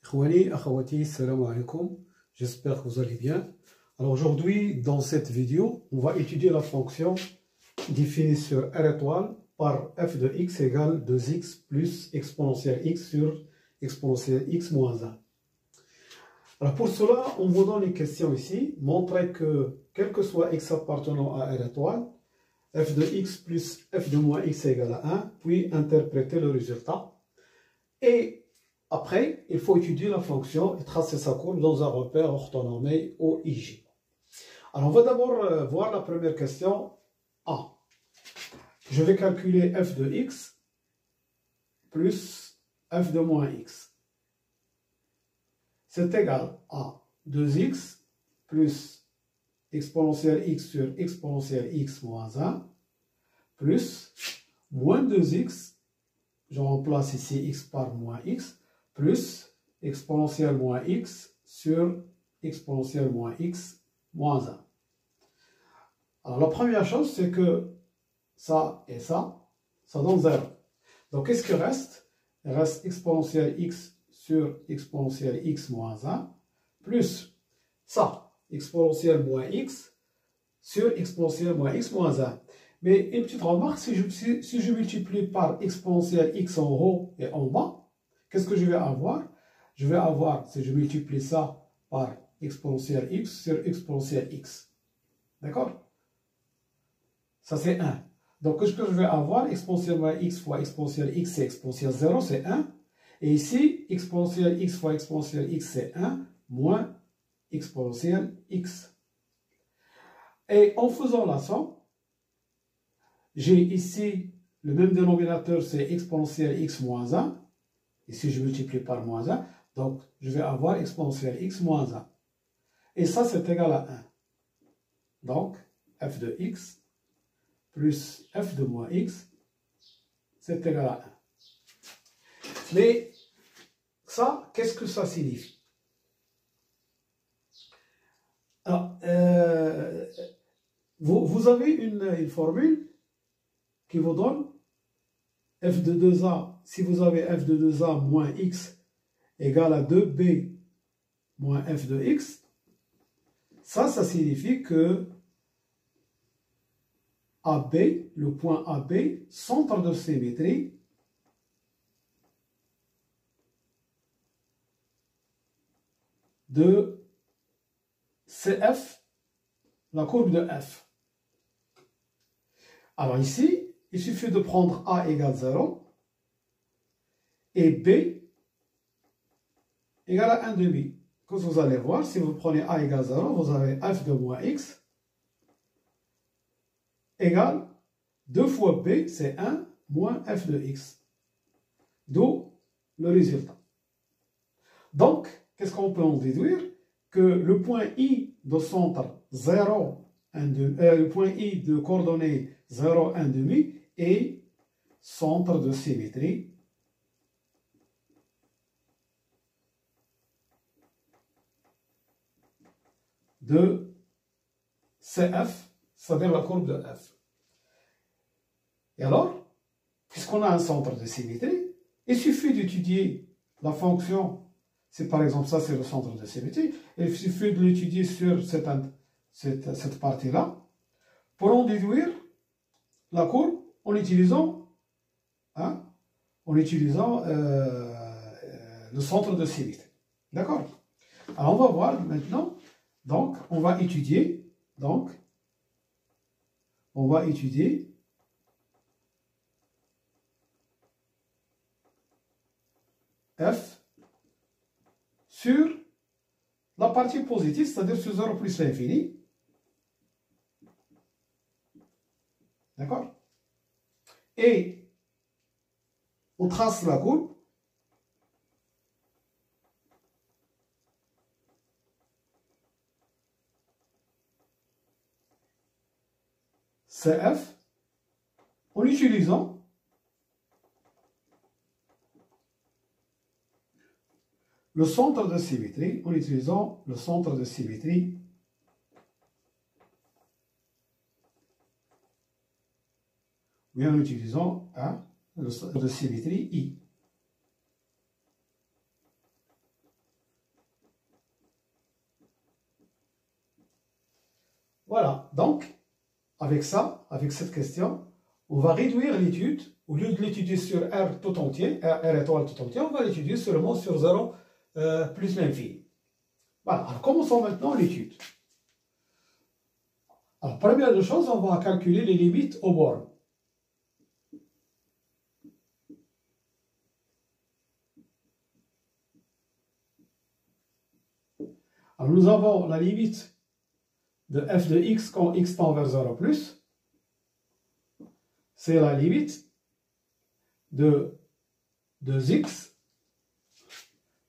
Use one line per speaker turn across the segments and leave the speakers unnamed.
Khouani, akhawati, salam alaikum. J'espère que vous allez bien. Alors aujourd'hui, dans cette vidéo, on va étudier la fonction définie sur R étoile par f de x égale 2x plus exponentielle x sur exponentielle x moins 1. Alors pour cela, on vous donne une question ici. Montrez que, quel que soit x appartenant à R étoile, f de x plus f de moins x égale à 1, puis interpréter le résultat. Et après, il faut étudier la fonction et tracer sa courbe dans un repère orthonormé OIJ. Alors, on va d'abord voir la première question A. Je vais calculer f de x plus f de moins x. C'est égal à 2x plus exponentielle x sur exponentielle x moins 1 plus moins 2x, je remplace ici x par moins x, plus exponentielle moins x sur exponentielle moins x moins 1. Alors la première chose, c'est que ça et ça donne 0. Donc qu'est-ce qui reste? Il reste exponentielle x sur exponentielle x moins 1, plus ça, exponentielle moins x sur exponentielle moins x moins 1. Mais une petite remarque, si je multiplie par exponentielle x en haut et en bas, qu'est-ce que je vais avoir? Je vais avoir, si je multiplie ça par exponentielle x sur exponentielle x. D'accord? Ça c'est 1. Donc qu'est-ce que je vais avoir? Exponentielle moins x fois exponentielle x, c'est exponentielle 0, c'est 1. Et ici, exponentielle x fois exponentielle x, c'est 1, moins exponentielle x. Et en faisant la somme, j'ai ici le même dénominateur, c'est exponentielle x moins 1. Ici, je multiplie par moins 1. Donc, je vais avoir exponentielle x moins 1. Et ça, c'est égal à 1. Donc, f de x plus f de moins x, c'est égal à 1. Mais ça, qu'est-ce que ça signifie? Alors, vous avez une formule qui vous donne f de 2a, si vous avez f de 2a moins x égale à 2b moins f de x, ça signifie que AB, le point AB, centre de symétrie, de CF, la courbe de F. Alors ici, il suffit de prendre A égale 0 et B égale à 1 demi. Comme vous allez voir, si vous prenez A égale 0, vous avez f de moins x égale 2 fois B, c'est 1 moins f de x. D'où le résultat. Donc, qu'est-ce qu'on peut en déduire? Que le point I de centre 0, 1, 2, le point I de coordonnées 0, 1 demi est centre de symétrie de CF, c'est-à-dire la courbe de F. Et alors, puisqu'on a un centre de symétrie, il suffit d'étudier la fonction. Si par exemple ça c'est le centre de symétrie, il suffit de l'étudier sur cette partie-là pour en déduire la courbe en utilisant, le centre de symétrie. D'accord? Alors on va voir maintenant, donc on va étudier f sur la partie positive, c'est-à-dire sur 0 plus l'infini. D'accord? Et on trace la courbe. CF en utilisant le centre de symétrie, ou bien en utilisant le centre de symétrie I. Voilà, donc, avec ça, avec cette question, on va réduire l'étude. Au lieu de l'étudier sur R tout entier, R étoile tout entier, on va l'étudier seulement sur 0 plus l'infini. Voilà, alors commençons maintenant l'étude. Alors, première des choses, on va calculer les limites aux bornes. Alors, nous avons la limite de f de x quand x tend vers 0 plus. C'est la limite de 2x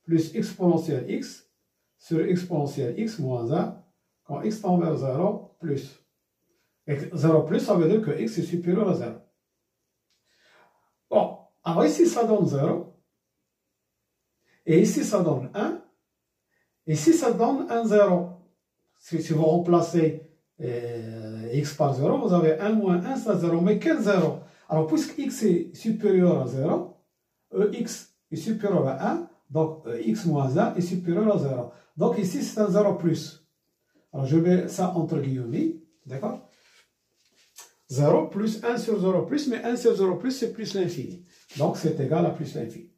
plus exponentielle x sur exponentielle x moins 1 quand x tend vers 0 plus. Et 0 plus, ça veut dire que x est supérieur à 0. Bon, alors ici ça donne 0. Et ici ça donne 1. Et ici ça donne 1, 0. Si vous remplacez x par 0, vous avez 1 moins 1, c'est 0. Mais quel 0? Alors, puisque x est supérieur à 0, ex est supérieur à 1, donc x moins 1 est supérieur à 0. Donc ici, c'est un 0 plus. Alors, je mets ça entre guillemets, d'accord? 0 plus 1 sur 0 plus, mais 1 sur 0 plus, c'est plus l'infini. Donc, c'est égal à plus l'infini.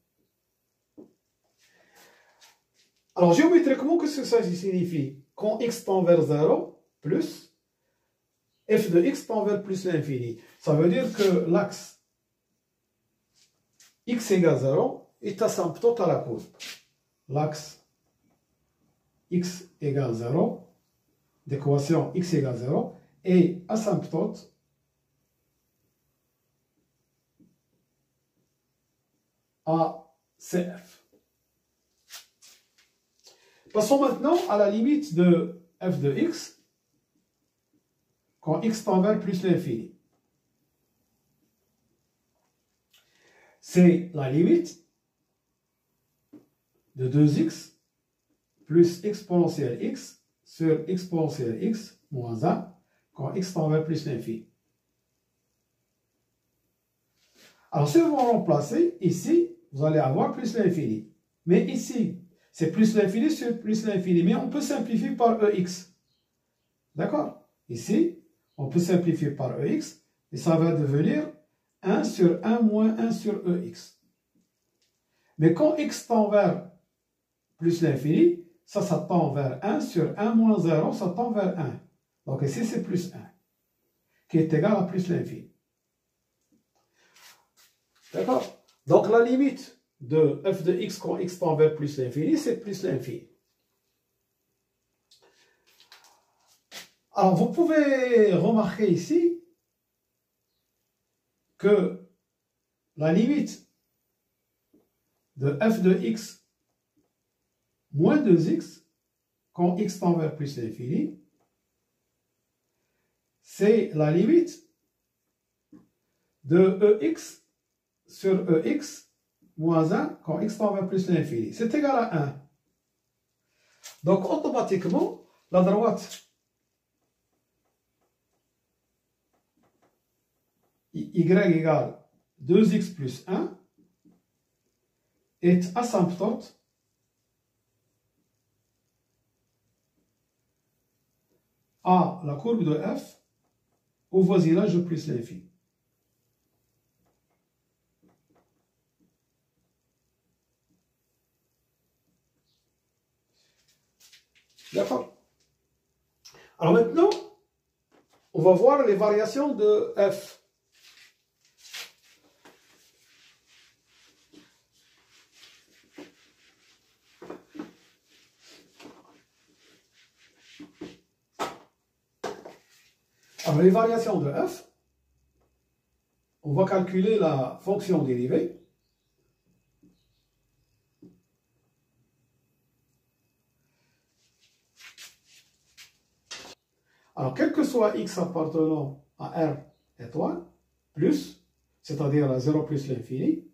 Alors, géométriquement, qu'est-ce que ça signifie? Quand x tend vers 0, plus, f de x tend vers plus l'infini. Ça veut dire que l'axe x égale 0 est asymptote à la courbe. L'axe x égale 0, d'équation x égale 0, est asymptote à CF. Passons maintenant à la limite de f de x quand x tend vers plus l'infini. C'est la limite de 2x plus exponentielle x sur exponentielle x moins 1 quand x tend vers plus l'infini. Alors, si vous remplacez ici, vous allez avoir plus l'infini. Mais ici, c'est plus l'infini sur plus l'infini. Mais on peut simplifier par EX. D'accord? Ici, on peut simplifier par EX. Et ça va devenir 1 sur 1 moins 1 sur EX. Mais quand x tend vers plus l'infini, ça tend vers 1 sur 1 moins 0, ça tend vers 1. Donc ici, c'est plus 1, qui est égal à plus l'infini. D'accord? Donc la limite de f de x quand x tend vers plus l'infini, c'est plus l'infini. Alors vous pouvez remarquer ici que la limite de f de x moins 2x quand x tend vers plus l'infini, c'est la limite de ex sur ex moins 1 quand x tend vers plus l'infini. C'est égal à 1. Donc, automatiquement, la droite y égale 2x plus 1 est asymptote à la courbe de f au voisinage de plus l'infini. D'accord? Alors maintenant, on va voir les variations de f. Alors les variations de f, on va calculer la fonction dérivée. Alors, quel que soit x appartenant à R étoile, plus, c'est-à-dire à 0 plus l'infini,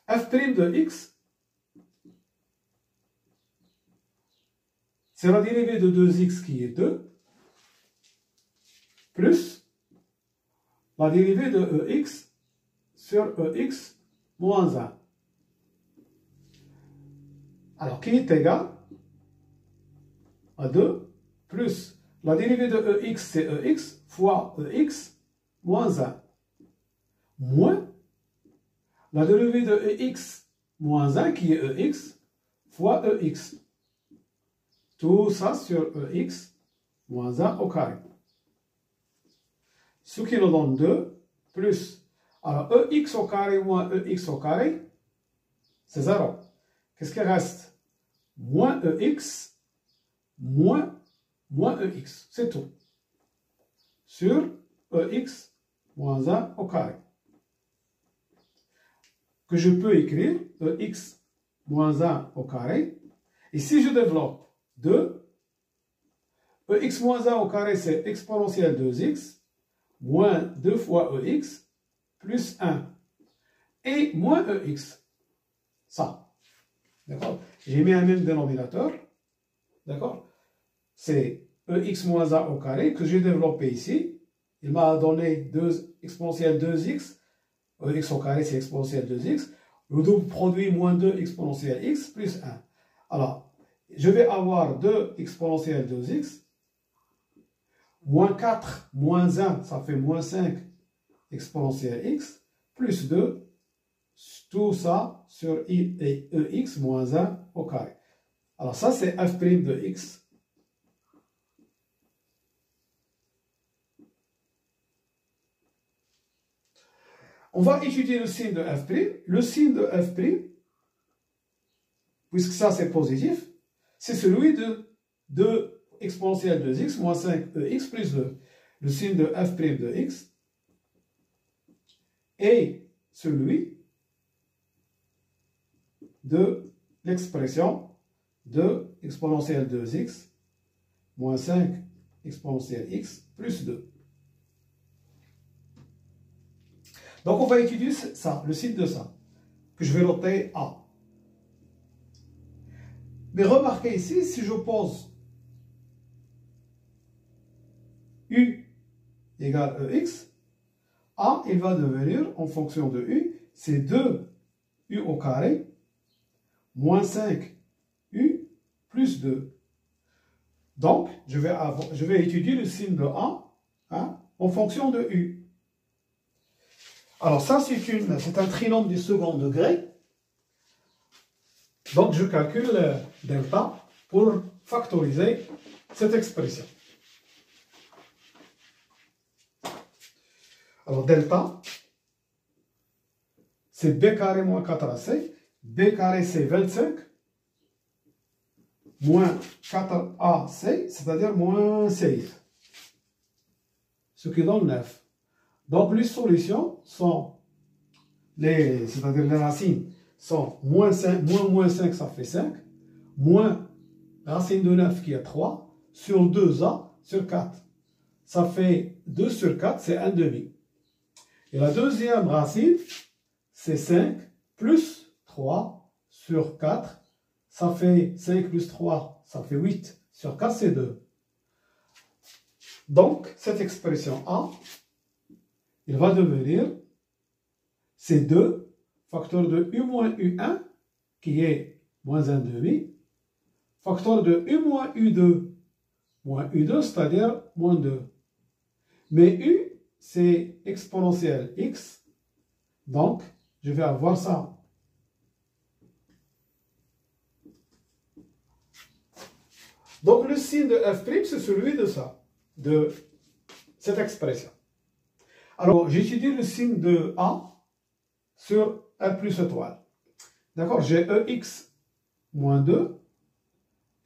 f' de x, c'est la dérivée de 2x qui est 2, plus la dérivée de ex sur ex moins 1. Alors, qui est égal à 2, plus la dérivée de EX, c'est EX, fois EX, moins 1, moins la dérivée de EX, moins 1, qui est EX, fois EX. Tout ça sur EX, moins 1 au carré. Ce qui nous donne 2, plus, alors EX au carré moins EX au carré, c'est 0. Qu'est-ce qui reste? Moins EX, moins EX, c'est tout. Sur EX, moins 1 au carré. Que je peux écrire EX, moins 1 au carré. Et si je développe 2, EX moins 1 au carré, c'est exponentielle 2x, moins 2 fois EX, plus 1. Et moins EX. Ça. D'accord? J'ai mis un même dénominateur. D'accord? C'est EX moins 1 au carré que j'ai développé ici. Il m'a donné 2 exponentielle 2x. EX au carré, c'est exponentielle 2x. Le double produit moins 2 exponentielle x plus 1. Alors, je vais avoir 2 exponentielle 2x. Moins 4, moins 1, ça fait moins 5 exponentielle x. Plus 2. Tout ça sur I et EX moins 1 au carré. Alors ça, c'est f' de x. On va étudier le signe de f'. Le signe de f', puisque ça c'est positif, c'est celui de 2 exponentielle 2x moins 5 EX plus 2. Le signe de f' de x est celui de l'expression de exponentielle 2x moins 5 exponentielle x plus 2. Donc on va étudier ça, le signe de ça, que je vais noter A. Mais remarquez ici, si je pose U égale EX, A, il va devenir, en fonction de U, c'est 2 U au carré moins 5 U plus 2. Donc, je vais étudier le signe de A en fonction de U. Alors ça, c'est un trinôme du second degré. Donc, je calcule delta pour factoriser cette expression. Alors, delta, c'est B carré moins 4AC. B carré, c'est 25 moins 4AC, c'est-à-dire moins 16. Ce qui donne 9. Donc, les solutions sont, c'est-à-dire les racines, sont moins 5, moins 5, ça fait 5, moins racine de 9 qui est 3, sur 2A sur 4. Ça fait 2 sur 4, c'est 1 demi. Et la deuxième racine, c'est 5 plus 3 sur 4. Ça fait 5 plus 3, ça fait 8. Sur 4, c'est 2. Donc, cette expression A, il va devenir C2, facteur de U moins U1, qui est moins 1 demi, facteur de U moins U2, moins U2, c'est-à-dire moins 2. Mais U, c'est exponentielle X, donc je vais avoir ça. Donc le signe de f', c'est celui de ça, de cette expression. Alors j'étudie le signe de A sur R plus étoile. D'accord, j'ai EX moins 2,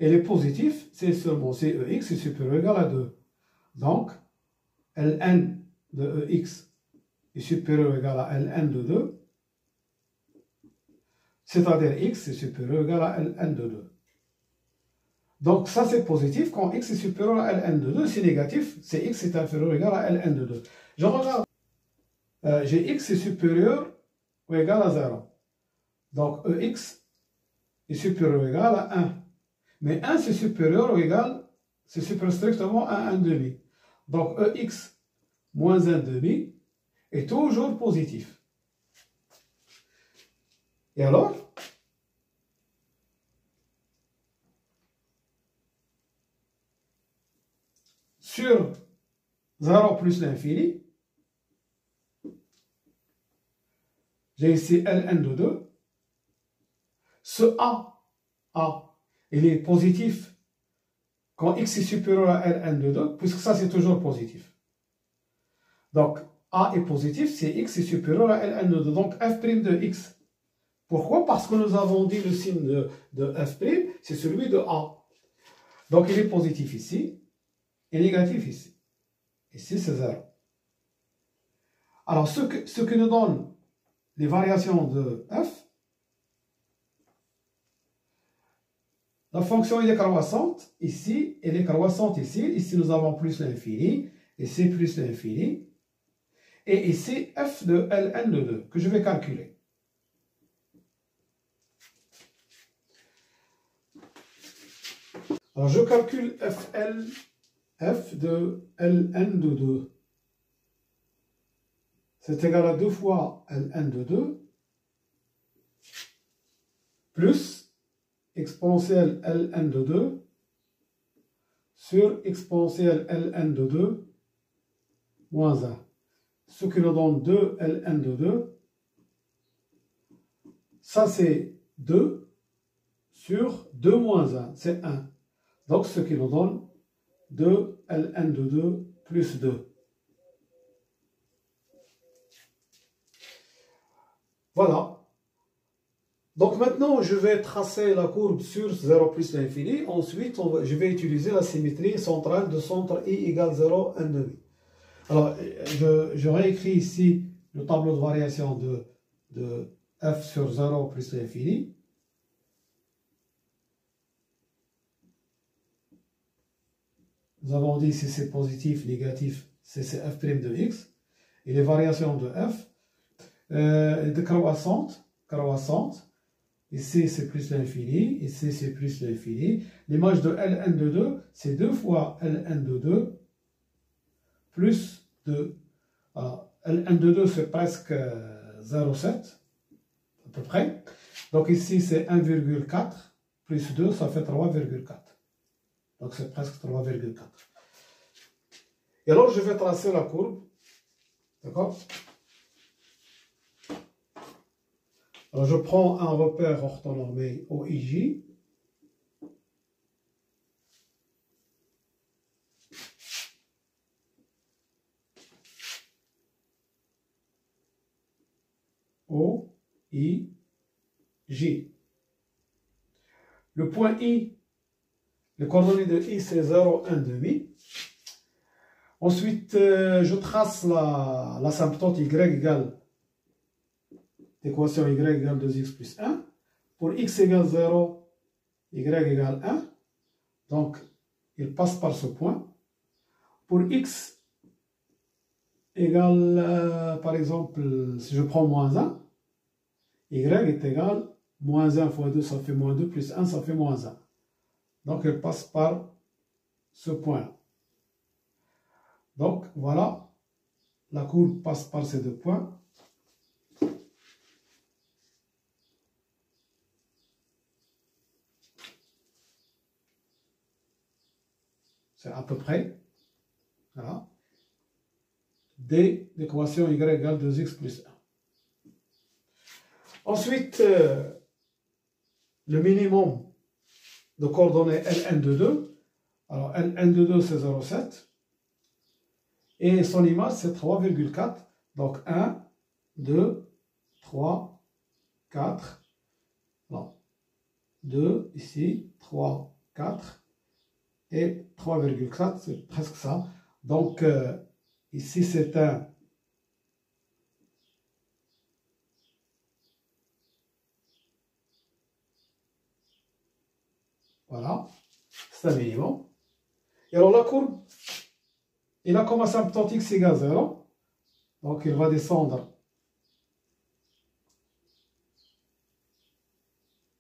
et les positifs, c'est seulement EX est supérieur ou égal à 2. Donc, Ln de EX est supérieur ou égal à Ln de 2, c'est-à-dire X est supérieur ou égal à Ln de 2. Donc ça c'est positif, quand X est supérieur à Ln de 2, c'est négatif, c'est X est inférieur ou égal à Ln de 2. Je regarde, j'ai X est supérieur ou égal à 0. Donc EX est supérieur ou égal à 1. Mais 1 c'est supérieur ou égal, c'est supérieur strictement à 1 demi. Donc EX moins 1 demi est toujours positif. Et alors, 0 plus l'infini. J'ai ici Ln de 2. Ce A, il est positif quand x est supérieur à Ln de 2, puisque ça c'est toujours positif. Donc, A est positif si x est supérieur à Ln de 2. Donc, f' de x. Pourquoi? Parce que nous avons dit le signe de f', c'est celui de A. Donc, il est positif ici et négatif ici. Ici, c'est 0. Alors, ce que nous donne les variations de f, la fonction est décroissante ici, elle est croissante ici. Ici, nous avons plus l'infini, ici, plus l'infini. Et ici, f de Ln de 2, que je vais calculer. Alors, je calcule f de Ln de 2. C'est égal à 2 fois Ln de 2 plus exponentielle Ln de 2 sur exponentielle Ln de 2 moins 1. Ce qui nous donne 2 Ln de 2. Ça, c'est 2 sur 2 moins 1, c'est 1. Donc, ce qui nous donne 2 Ln de 2 plus 2. Voilà. Donc maintenant, je vais tracer la courbe sur 0 plus l'infini. Ensuite, je vais utiliser la symétrie centrale de centre i égale 0, 1 demi. Alors, je réécris ici le tableau de variation de f sur 0 plus l'infini. Nous avons dit si c'est positif, négatif, c'est f' de x. Et les variations de f, croissante. Ici, c'est plus l'infini. Ici, c'est plus l'infini. L'image de Ln de 2, c'est 2 fois Ln de 2 plus 2. Alors, Ln de 2, c'est presque 0,7 à peu près. Donc ici, c'est 1,4 plus 2, ça fait 3,4. Donc c'est presque 3,4. Et alors, je vais tracer la courbe. D'accord? Alors, je prends un repère orthonormé OIJ. OIJ. Le point I, les coordonnées de I, c'est 0, 1 demi. Ensuite, je trace l'asymptote Y égale l'équation y égale 2x plus 1. Pour x égale 0, y égale 1. Donc, il passe par ce point. Pour x égale, par exemple, si je prends moins 1, y est égal moins 1 fois 2, ça fait moins 2, plus 1, ça fait moins 1. Donc, il passe par ce point. Donc, voilà, la courbe passe par ces deux points. C'est à peu près, voilà, D l'équation y égale 2x plus 1. Ensuite, le minimum de coordonnées Ln de 2. Alors, Ln de 2, c'est 0,7. Et son image, c'est 3,4. Donc, 1, 2, 3, 4. Non. 2, ici, 3, 4. Et 3,4, c'est presque ça. Donc, ici, c'est un... Voilà, c'est un minimum. Et alors, la courbe, il a comme asymptote x égale 0. Donc, il va descendre.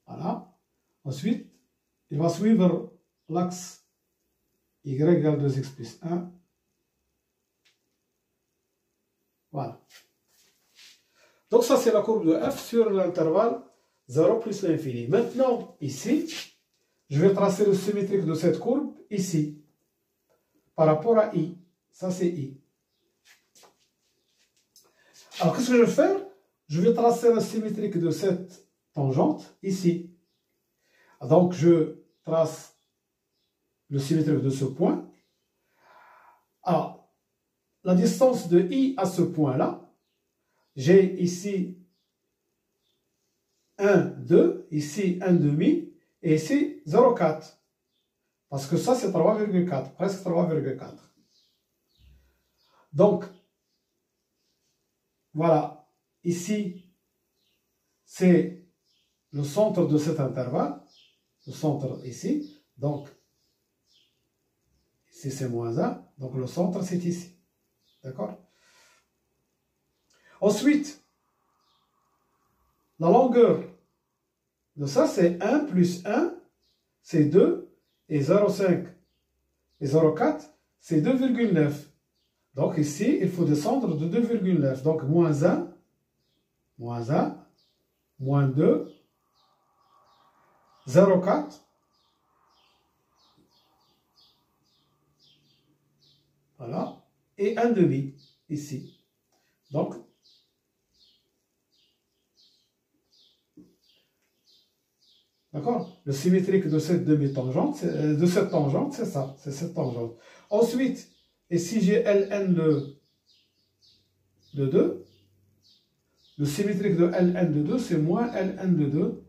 Voilà. Ensuite, il va suivre l'axe y égale 2x plus 1. Voilà. Donc ça, c'est la courbe de f sur l'intervalle 0 plus l'infini. Maintenant, ici, je vais tracer le symétrique de cette courbe ici, par rapport à i. Ça, c'est I. Alors, qu'est-ce que je vais faire? Je vais tracer la symétrique de cette tangente ici. Donc, je trace le symétrique de ce point. Alors, la distance de I à ce point-là, j'ai ici 1, 2, ici 1 demi, et ici 0,4. Parce que ça, c'est 3,4, presque 3,4. Donc, voilà, ici, c'est le centre de cet intervalle, le centre ici, donc, ici c'est moins 1, donc le centre c'est ici, d'accord? Ensuite, la longueur de ça c'est 1 plus 1, c'est 2, et 0,5 et 0,4, c'est 2,9. Donc ici, il faut descendre de 2,9. Donc moins 1, moins 2, 0,4, voilà, et 1 demi ici. Donc, d'accord? Le symétrique de cette demi-tangente, de cette tangente, c'est ça, c'est cette tangente. Ensuite, et si j'ai Ln de 2, le symétrique de Ln de 2, c'est moins Ln de 2,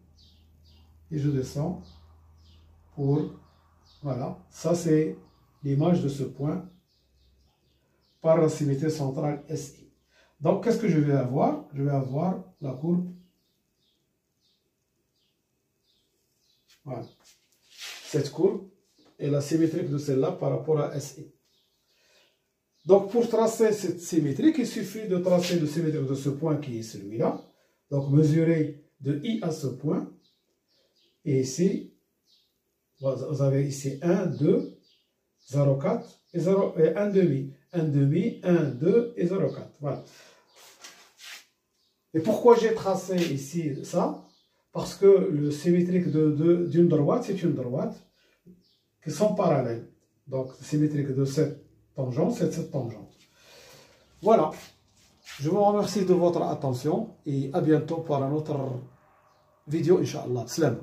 et je descends pour, voilà, ça c'est l'image de ce point par la symétrie centrale SI. Donc, qu'est-ce que je vais avoir? Je vais avoir la courbe, voilà, cette courbe est la symétrique de celle-là par rapport à SI. Donc, pour tracer cette symétrique, il suffit de tracer le symétrique de ce point qui est celui-là. Donc, mesurer de I à ce point. Et ici, vous avez ici 1, 2, 0,4 et 1 demi. 1 demi, 1, 2 et 0,4. Voilà. Et pourquoi j'ai tracé ici ça? Parce que le symétrique d'une droite, c'est une droite qui sont parallèles. Donc, le symétrique de cette tangente, c'est cette tangente. Voilà. Je vous remercie de votre attention et à bientôt pour une autre vidéo, Inch'Allah. Salam.